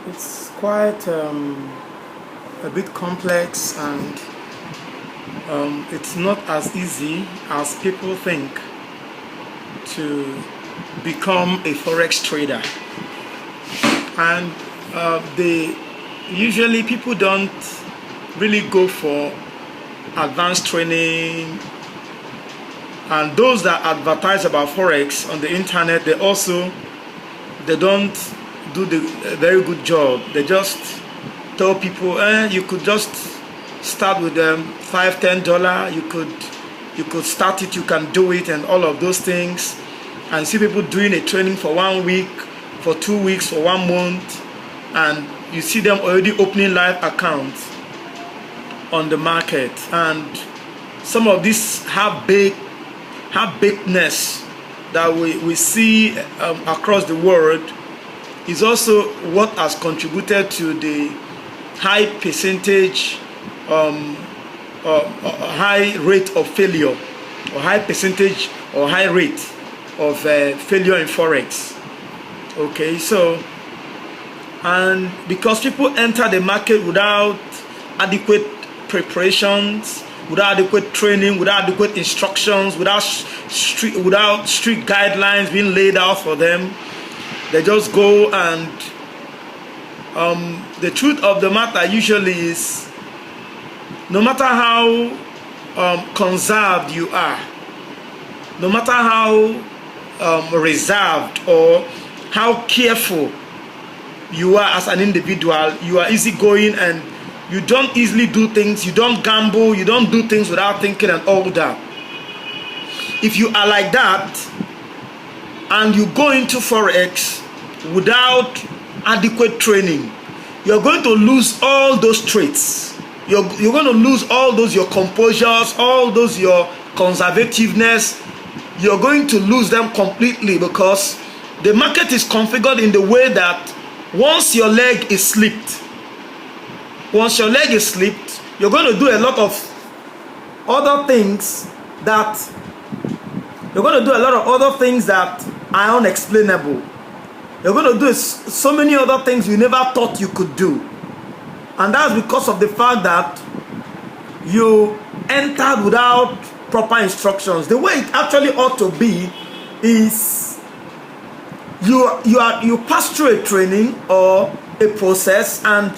It's quite a bit complex, and it's not as easy as people think to become a forex trader. And usually people don't really go for advanced training, and those that advertise about forex on the internet, they don't do the very good job. They just tell people, you could just start with $5-10. You could start it, you can do it, and all of those things. And see people doing a training for 1 week, for 2 weeks, for 1 month, and you see them already opening live accounts on the market. And some of these half-bakedness that we see across the world is also what has contributed to the high percentage, high rate of failure, or high percentage or high rate of failure in forex. Okay, so, and because people enter the market without adequate preparations, without adequate training, without adequate instructions, without strict guidelines being laid out for them, they just go. And the truth of the matter usually is, no matter how conserved you are, no matter how reserved or how careful you are as an individual, you are easygoing and you don't easily do things, you don't gamble, you don't do things without thinking and all that. If you are like that and you go into forex without adequate training, you're going to lose all those traits. You're going to lose all those your composures, all those your conservativeness. You're going to lose them completely, because the market is configured in the way that once your leg is slipped, you're going to do a lot of other things that are unexplainable. You're going to do so many other things you never thought you could do. And that's because of the fact that you entered without proper instructions. The way it actually ought to be is you pass through a training or a process, and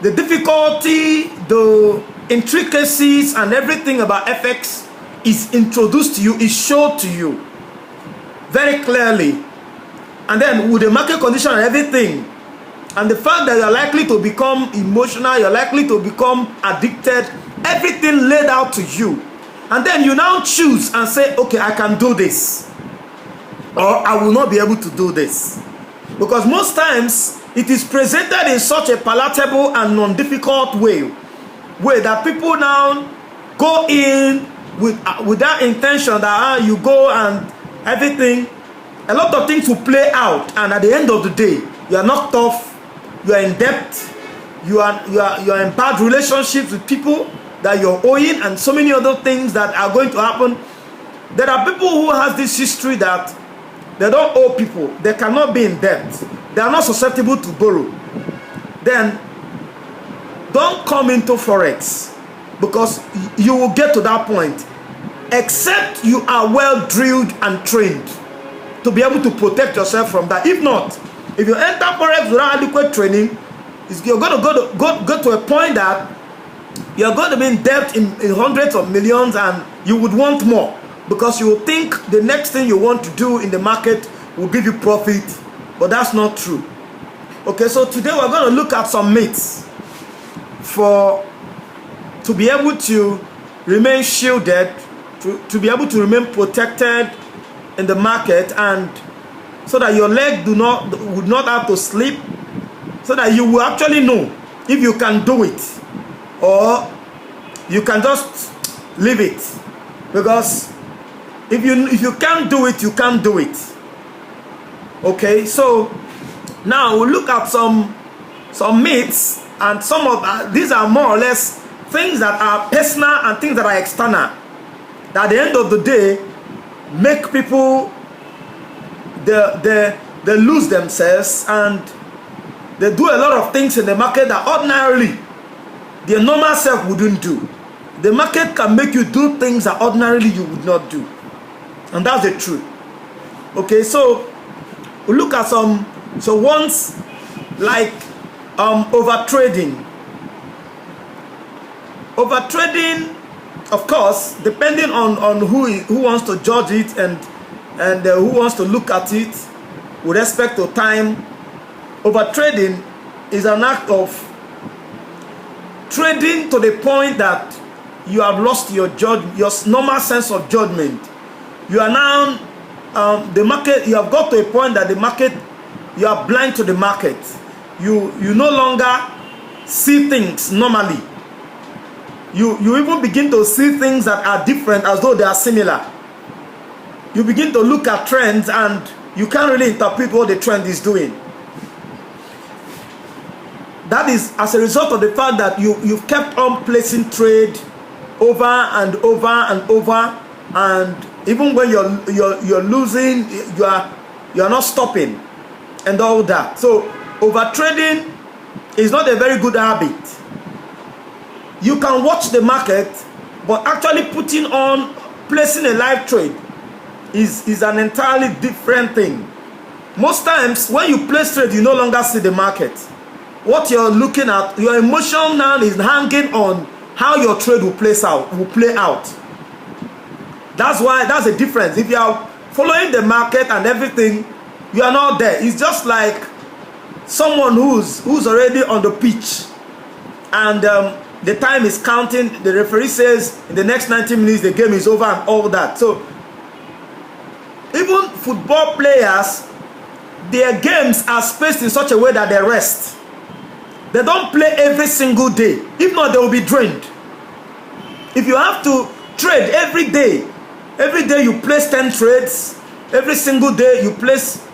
the difficulty, the intricacies and everything about FX is introduced to you, is shown to you very clearly. And then with the market condition and everything, and the fact that you're likely to become emotional, you're likely to become addicted, everything laid out to you. And then you now choose and say, okay, I can do this, or I will not be able to do this. Because most times it is presented in such a palatable and non-difficult way that people now go in with that intention that you go and everything, a lot of things will play out, and at the end of the day, you are knocked off, you are in debt, you are in bad relationships with people that you're owing, and so many other things that are going to happen. There are people who has this history that they don't owe people, they cannot be in debt, they are not susceptible to borrow. Then don't come into forex, because you will get to that point, except you are well drilled and trained to be able to protect yourself from that. If not, if you enter forex without adequate training, you're going to go to a point that you're going to be in debt in hundreds of millions, and you would want more, because you will think the next thing you want to do in the market will give you profit, but that's not true. Okay, so today we're going to look at some myths to be able to remain shielded, to be able to remain protected in the market, and so that your leg would not have to slip, so that you will actually know if you can do it or you can just leave it. Because if you can't do it, you can't do it. Okay, so now we'll look at some myths, and some of these are more or less things that are personal and things that are external, that at the end of the day make people they lose themselves, and They do a lot of things in the market that ordinarily their normal self wouldn't do. The market can make you do things that ordinarily you would not do. And that's the truth. Okay, so we look at some ones like overtrading. Overtrading, of course, depending on who wants to judge it and who wants to look at it with respect to time. Overtrading is an act of trading to the point that you have lost your normal sense of judgment. You are now the market. You have got to a point that the market, you are blind to the market. You no longer see things normally. You even begin to see things that are different as though they are similar. You begin to look at trends and you can't really interpret what the trend is doing. That is as a result of the fact that you've kept on placing trade over and over and over, and even when you're losing, you are not stopping and all that. So overtrading is not a very good habit. You can watch the market, but actually placing a live trade is an entirely different thing. Most times when you place trade, you no longer see the market. What you're looking at, your emotion now is hanging on how your trade will play out. That's the difference. If you are following the market and everything, you are not there. It's just like someone who's already on the pitch, and the time is counting. The referee says in the next 90 minutes the game is over and all that. So even football players, their games are spaced in such a way that they rest. They don't play every single day. If not, they will be drained. If you have to trade every day you place 10 trades, every single day you place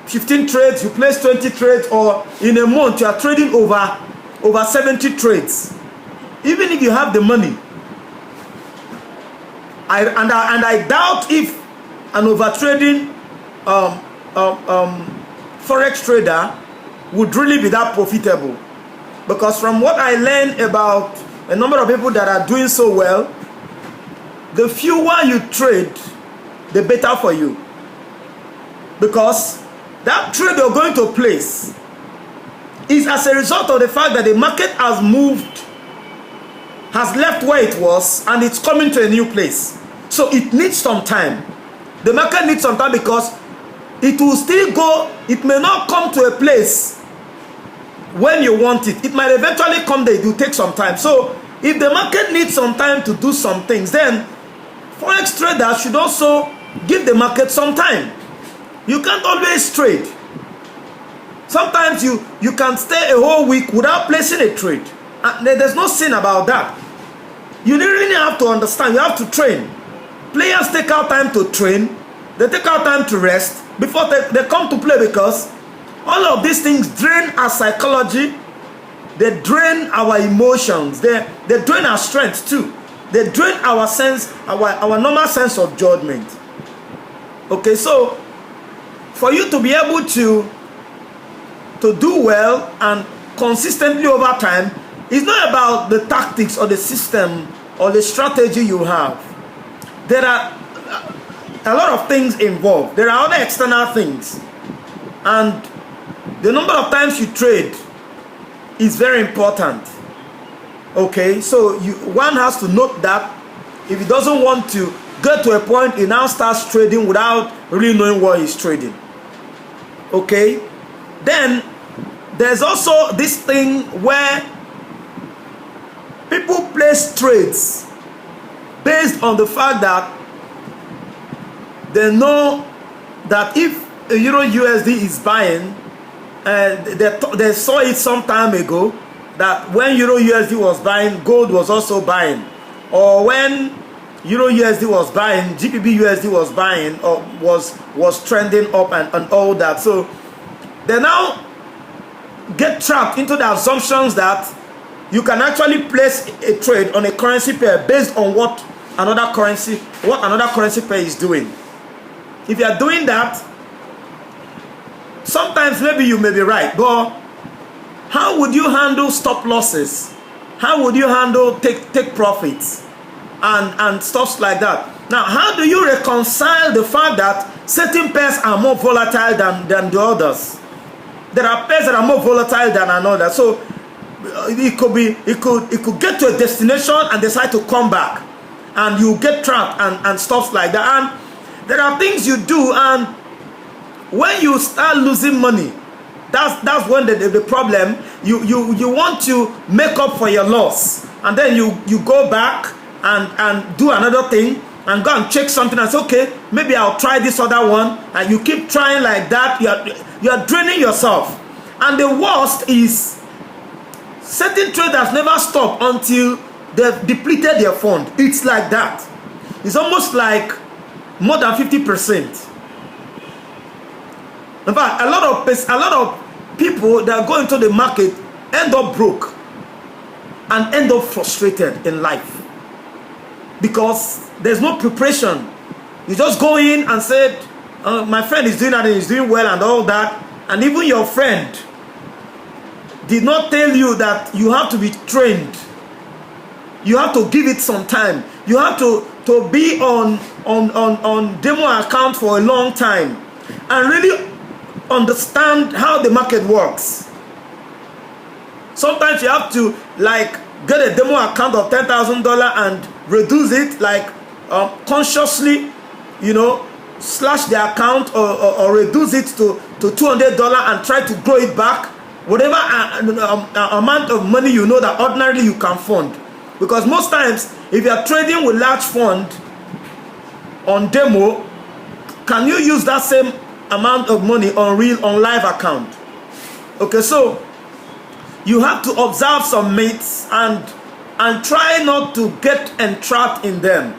15 trades, you place 20 trades, or in a month you are trading over 70 trades. Even if you have the money, I doubt if an overtrading forex trader would really be that profitable. Because from what I learned about a number of people that are doing so well, the fewer you trade, the better for you. Because that trade you're going to place is as a result of the fact that the market has moved, has left where it was, and it's coming to a new place. So it needs some time. The market needs some time because it will still go, it may not come to a place when you want it. It might eventually come there. It will take some time. So if the market needs some time to do some things, then forex traders should also give the market some time. You can't always trade. Sometimes you can stay a whole week without placing a trade. And there's no sin about that. You really have to understand. You have to train. Players take out time to train. They take out time to rest before they come to play, because all of these things drain our psychology. They drain our emotions. They drain our strength too. They drain our sense, our normal sense of judgment. Okay, so for you to be able to do well and consistently over time, it's not about the tactics or the system or the strategy you have. There are a lot of things involved. There are other external things. And the number of times you trade is very important. Okay, so one has to note that if he doesn't want to get to a point he now starts trading without really knowing what he's trading. Okay, then there's also this thing where people place trades based on the fact that they know that if a EURUSD is buying, they saw it some time ago that when EURUSD was buying, gold was also buying, or when EURUSD was buying, GBPUSD was buying, or was trending up and all that. So they now get trapped into the assumptions that you can actually place a trade on a currency pair based on what another currency pair is doing. If you are doing that, sometimes maybe you may be right, but how would you handle stop losses? How would you handle take profits and stuff like that? Now, how do you reconcile the fact that certain pairs are more volatile than the others? There are pairs that are more volatile than another. So it could get to a destination and decide to come back, and you get trapped and stuff like that. And there are things you do, and when you start losing money, that's when the problem. You want to make up for your loss, and then you go back and do another thing and go and check something and say, okay, maybe I'll try this other one, and you keep trying like that. You are draining yourself. And the worst is certain traders never stop until they've depleted their fund. It's like that. It's almost like more than 50%. In fact, a lot of people that go into the market end up broke and end up frustrated in life because there's no preparation. You just go in and said, my friend is doing that and he's doing well and all that, and even your friend did not tell you that you have to be trained. You have to give it some time. You have to be on demo account for a long time and really understand how the market works. Sometimes you have to like get a demo account of $10,000 and reduce it, like consciously, you know, slash the account or reduce it to $200 and try to grow it back. Whatever amount of money you know that ordinarily you can fund. Because most times, if you are trading with large fund on demo, can you use that same amount of money on live account? Okay, so you have to observe some mates and try not to get entrapped in them.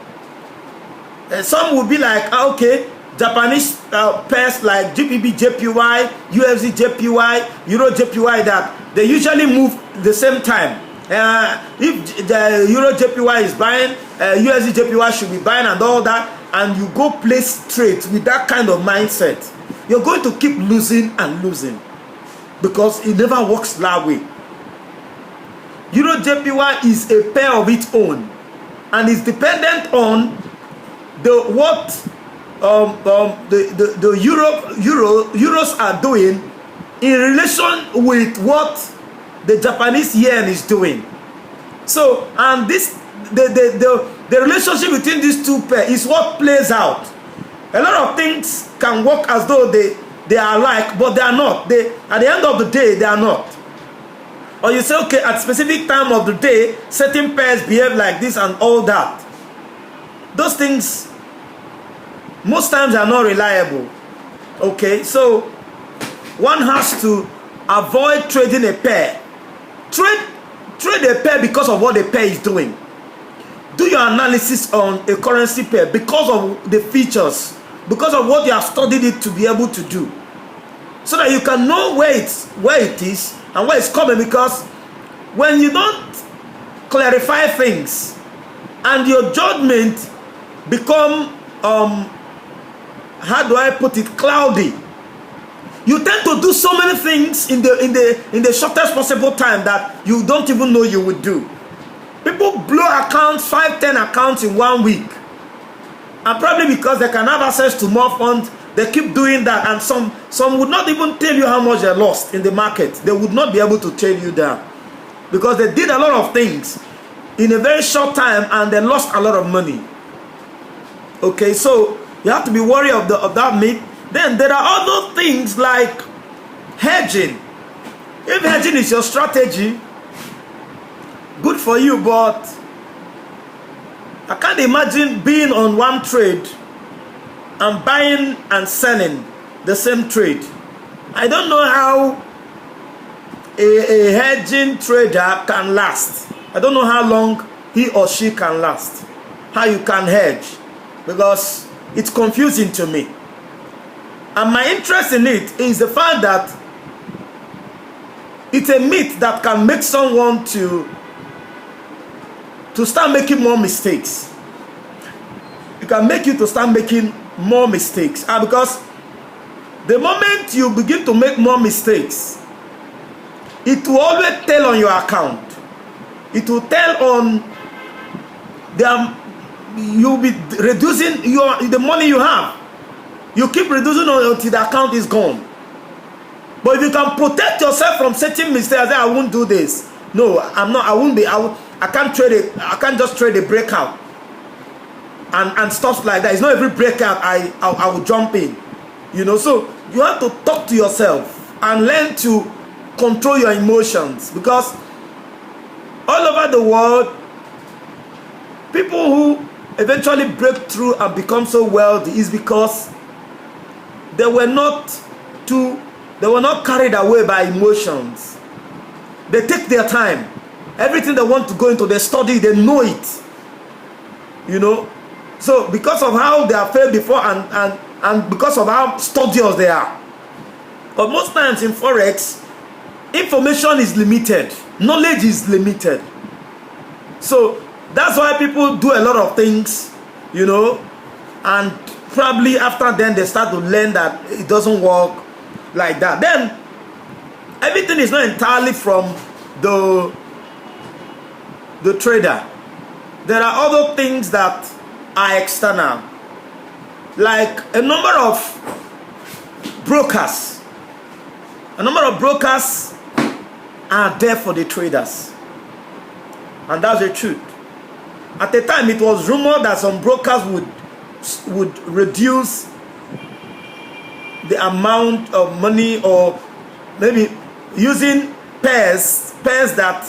Some will be like, okay, Japanese pairs like GBPJPY, USDJPY, EURUSD, that they usually move the same time. If the EURUSD is buying, USDJPY should be buying and all that, and you go place trades with that kind of mindset, you're going to keep losing and losing because it never works that way. EURUSD is a pair of its own and is dependent on what the euros are doing in relation with what the Japanese yen is doing. So, and this the relationship between these two pairs is what plays out. A lot of things can work as though they are alike, but they are not. At the end of the day, they are not. Or you say, okay, at specific time of the day, certain pairs behave like this and all that. Those things most times are not reliable. Okay, so one has to avoid trading a pair. Trade a pair because of what the pair is doing. Do your analysis on a currency pair because of the features, because of what you have studied it to be able to do, so that you can know where it is and where it's coming. Because when you don't clarify things and your judgment become how do I put it, cloudy, you tend to do so many things in the shortest possible time that you don't even know you would do. People blow accounts, 5-10 accounts in 1 week, and probably because they can have access to more funds, they keep doing that. And some would not even tell you how much they lost in the market. They would not be able to tell you that because they did a lot of things in a very short time and they lost a lot of money. Okay, so you have to be wary of that myth. Then there are other things like hedging. If hedging is your strategy, good for you, but I can't imagine being on one trade and buying and selling the same trade. I don't know how a hedging trader can last. I don't know how long he or she can last, how you can hedge, because it's confusing to me. And my interest in it is the fact that it's a myth that can make someone to start making more mistakes. It can make you to start making more mistakes. And because the moment you begin to make more mistakes, it will always tell on your account. It will tell on you'll be reducing the money you have. You keep reducing until the account is gone. But if you can protect yourself from certain mistakes, I won't do this. No, I won't be. I can't trade it. I can't just trade a breakout and stuff like that. It's not every breakout I will jump in. You know, so you have to talk to yourself and learn to control your emotions, because all over the world, people who eventually break through and become so wealthy is because they were not carried away by emotions. They take their time. Everything they want to go into, they study, they know it. You know, so because of how they have failed before and because of how studious they are. But most times in Forex, information is limited, knowledge is limited. So that's why people do a lot of things, you know, and probably after then they start to learn that it doesn't work like that. Then everything is not entirely from the trader. There are other things that are external, like a number of brokers. A number of brokers are there for the traders, and that's the truth. At the time, it was rumored that some brokers would reduce the amount of money, or maybe using pairs that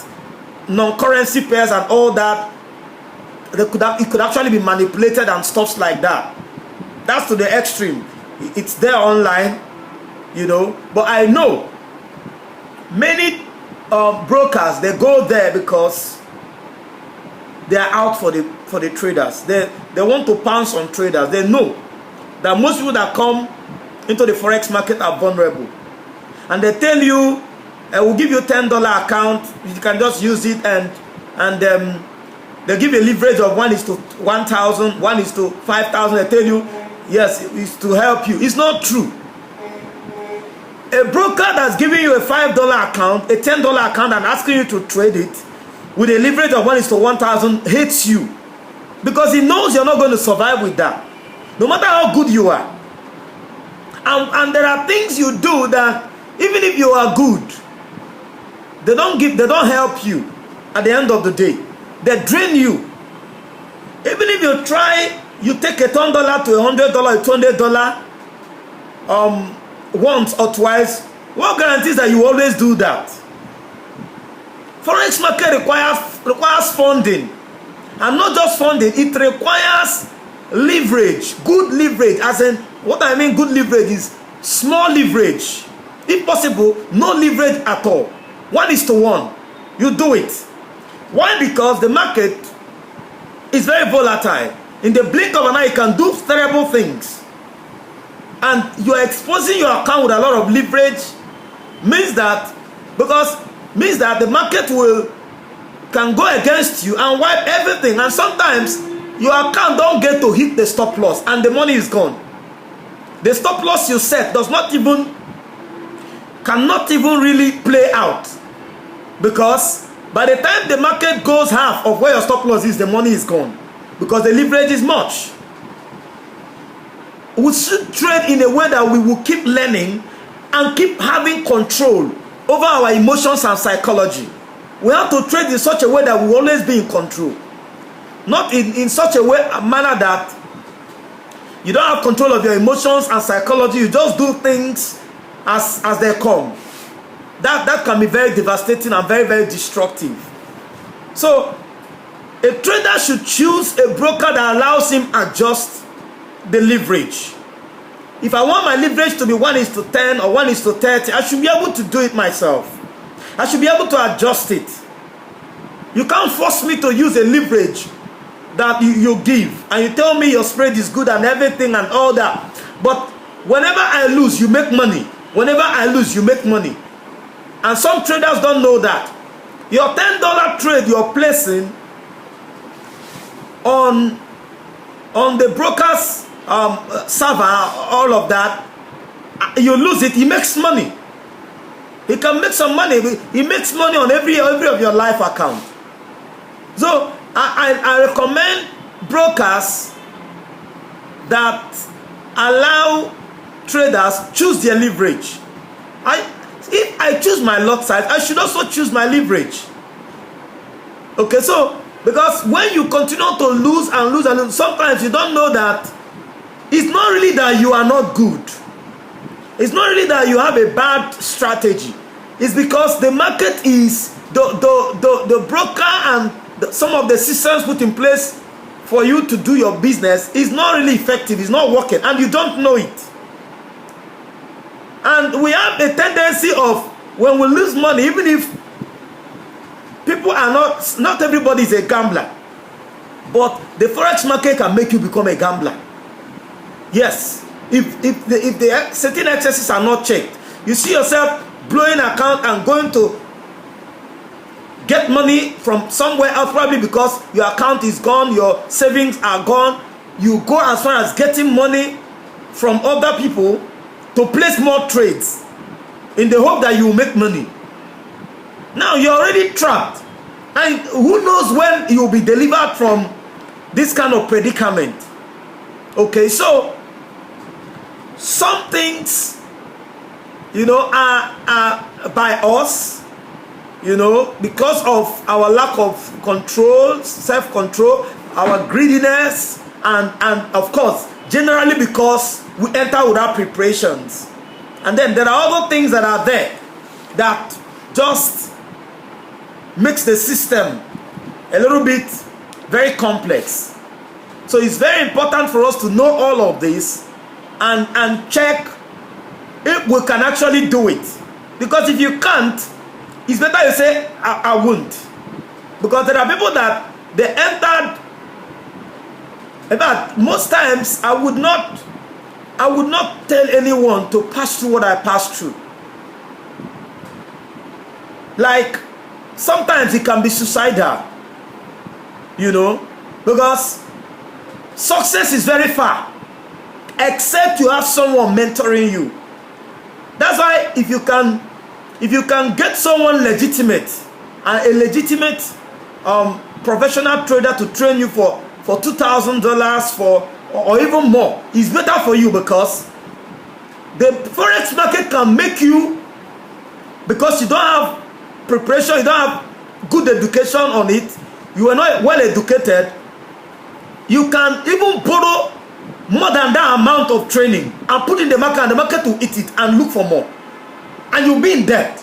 non-currency pairs and all that. It could actually be manipulated and stuff like that. That's to the extreme. It's there online, you know. But I know many brokers, they go there because they are out for the traders. They want to pounce on traders. They know that most people that come into the forex market are vulnerable, and they tell you, we'll give you $10 account, you can just use it, and they give a leverage of 1:1,000, 1:5,000. They tell you, yes, it's to help you. It's not true. A broker that's giving you a $5 account, a $10 account, and asking you to trade it with a leverage of 1:1,000 hates you, because he knows you're not going to survive with that, no matter how good you are. And there are things you do that even if you are good, they don't help you at the end of the day. They drain you. Even if you try, you take a $10 to $100, $200 once or twice, what guarantees that you always do that? Forex market requires funding, and not just funding, it requires leverage, good leverage. As in, what I mean good leverage is small leverage, if possible no leverage at all. 1:1, you do it. Why? Because the market is very volatile. In the blink of an eye, you can do terrible things, and you are exposing your account with a lot of leverage. Means that the market can go against you and wipe everything, and sometimes your account don't get to hit the stop loss and the money is gone. The stop loss you set cannot even really play out, because by the time the market goes half of where your stop loss is, the money is gone, because the leverage is much. We should trade in a way that we will keep learning and keep having control over our emotions and psychology. We have to trade in such a way that we will always be in control, not in such a manner that you don't have control of your emotions and psychology. You just do things as they come. That can be very devastating and very, very destructive. So a trader should choose a broker that allows him adjust the leverage. If I want my leverage to be 1:10 or 1:30, I should be able to do it myself. I should be able to adjust it. You can't force me to use a leverage that you give, and you tell me your spread is good and everything and all that. But whenever I lose, you make money. Whenever I lose, you make money. And some traders don't know that. Your $10 trade you're placing on the broker's server, all of that, you lose it, he makes money. He can make some money. He makes money on every of your life account. So I recommend brokers that allow traders choose their leverage. If I choose my lot size, I should also choose my leverage. Okay, so because when you continue to lose and lose and lose, sometimes you don't know that it's not really that you are not good. It's not really that you have a bad strategy. It's because the market is the broker and some of the systems put in place for you to do your business is not really effective. It's not working, and you don't know it. And we have a tendency of, when we lose money, even if people are not everybody is a gambler, but the forex market can make you become a gambler. Yes, if the certain excesses are not checked, you see yourself blowing account and going to get money from somewhere else, probably because your account is gone, your savings are gone. You go as far as getting money from other people to place more trades in the hope that you will make money. Now you're already trapped, and who knows when you'll be delivered from this kind of predicament. Okay, so some things, you know, are by us, you know, because of our lack of control, self-control, our greediness, and of course generally because we enter without preparations. And then there are other things that are there that just makes the system a little bit very complex. So it's very important for us to know all of this and check if we can actually do it. Because if you can't, it's better you say I won't. Because there are people that they entered. In fact, most times I would not tell anyone to pass through what I passed through. Like, sometimes it can be suicidal, you know, because success is very far, except you have someone mentoring you. That's why if you can get someone legitimate, and a legitimate professional trader to train you for $2,000 or even more, is better for you, because the forex market can make you, because you don't have preparation, you don't have good education on it, you are not well educated, you can even borrow more than that amount of training and put in the market, and the market will eat it and look for more, and you'll be in debt.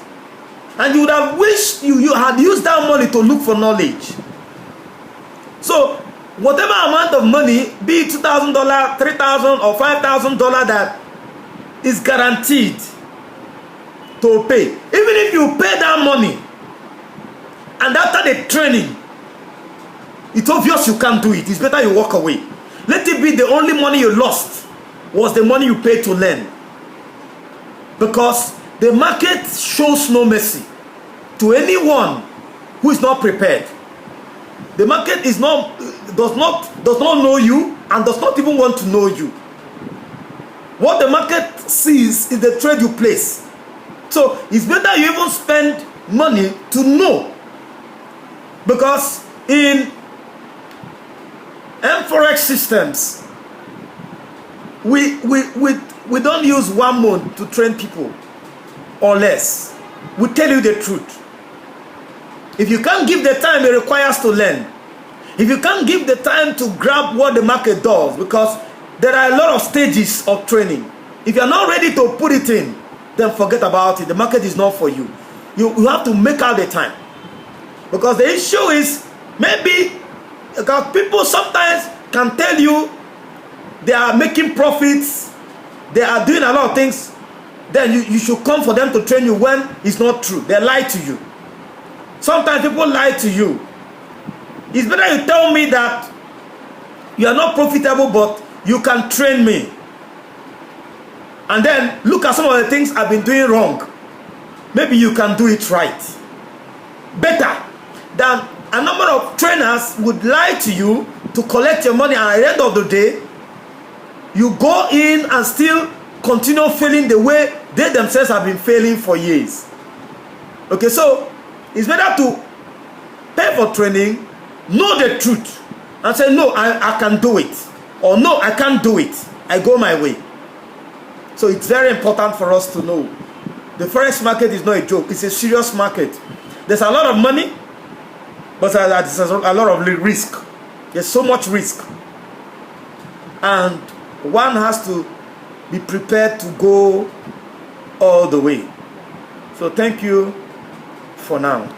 And you would have wished you had used that money to look for knowledge. So whatever amount of money, be it $2,000, $3,000 or $5,000 that is guaranteed to pay, even if you pay that money and after the training it's obvious you can't do it, it's better you walk away. Let it be the only money you lost was the money you paid to learn. Because the market shows no mercy to anyone who is not prepared. The market does not know you and does not even want to know you. What the market sees is the trade you place. So it's better you even spend money to know. Because in Forex systems, we don't use 1 month to train people or less. We tell you the truth. If you can't give the time it requires to learn, if you can't give the time to grab what the market does, because there are a lot of stages of training. If you're not ready to put it in, then forget about it. The market is not for you. You have to make out the time. Because the issue is, maybe because people sometimes can tell you they are making profits, they are doing a lot of things, then you should come for them to train you, when it's not true. They lie to you. Sometimes people lie to you. It's better you tell me that you are not profitable, but you can train me. And then look at some of the things I've been doing wrong. Maybe you can do it right. Better than a number of trainers would lie to you to collect your money, and at the end of the day, you go in and still continue failing the way they themselves have been failing for years. Okay, so it's better to pay for training, know the truth, and say, no, I can do it. Or no, I can't do it. I go my way. So it's very important for us to know. The Forex market is not a joke. It's a serious market. There's a lot of money, but there's a lot of risk. There's so much risk. And one has to be prepared to go all the way. So thank you for now.